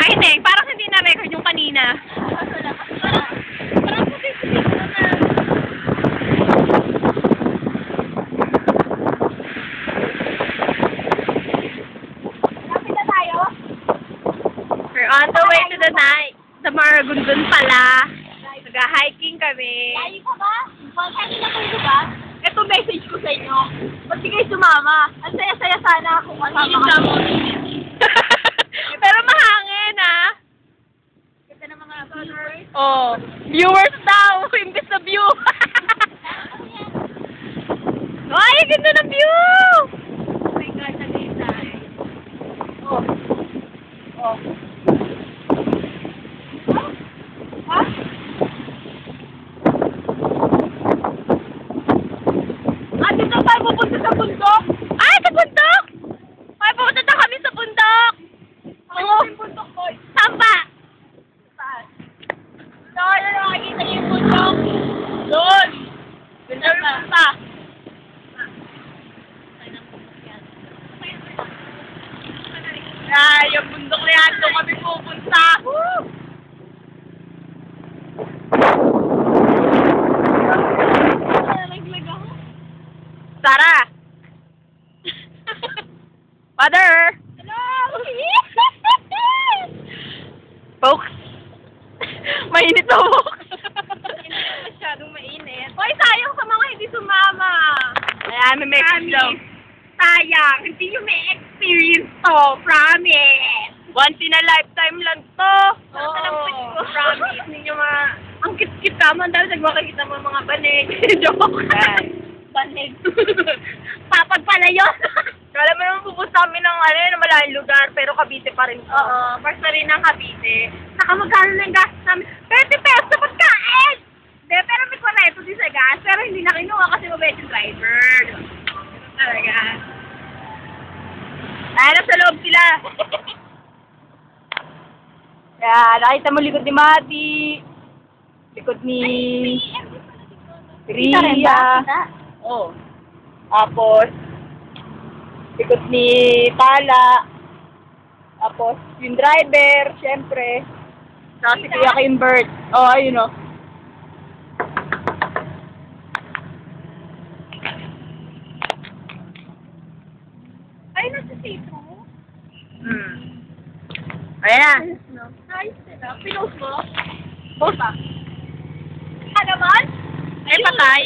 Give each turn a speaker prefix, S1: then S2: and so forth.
S1: hindi. Parang hindi na-record yung kanina.
S2: Parang puti-puti ko na. Lapit na tayo?
S1: We're on the way to the night. Sa Maragondon pala. Nag-hiking kami.
S2: Layo ka ba? Kasi na kayo ba? Ito message ko sa inyo. Ba't di kayo sumama? Ang saya-saya sana kung kasama ka.
S1: Pero mahangin, ah.
S2: Ganda ng mga followers.
S1: Oh, viewers daw, imbis na view. Ay, ganda ng view!
S2: Oh my God, nag-iisay. Oh. Oh. Ha? Ah, dito tayo pupunta sa bundok?
S1: Ay, sa bundok! Ay, pupunta na kami sa bundok!
S2: Ano yung bundok ko?
S1: Samba!
S2: Saan? So, yun ang makikita niyo yung bundok. Doon! Ganda pa. Ah, yung bundok na yan, doon kami pupunta. Woo!
S1: Tara! Father!
S2: Hello!
S1: Folks! Mainit na, folks!
S2: Hindi masyadong mainit. Hoy, sayang sa mga hindi sumama.
S1: Ayan, may message daw.
S2: Sayang, hindi nyo may experience to. Promise.
S1: Once in a lifetime lang to.
S2: Oo.
S1: Promise ninyo ang kit-kit naman dahil nagmakikita mo mga banig. Joke.
S2: Banig. Papag pala yun.
S1: Kala mo naman pupunta kami ng ng malayong lugar, pero Cavite pa rin.
S2: Oo, first na rin ng Cavite. Saka magkano na yung gas namin? 20 pesos sa pagkain! Hindi, pero may 40 din sa gas. Pero hindi na kinuha kasi mabait yung driver. Ganun talaga.
S1: Ay, nasa loob sila. Kaya, nakita mo likod ni Mati. Likod ni Ria. Oh. Tapos, likod ni Tala. Tapos, yung driver, syempre. Tapos si Kuya Kimbert. Oh, ayun oh.
S2: Ay, nasa safe mo?
S1: Ayan na.
S2: Nice sila. Pinost mo? Bosa. Ka naman?
S1: Ay, patay.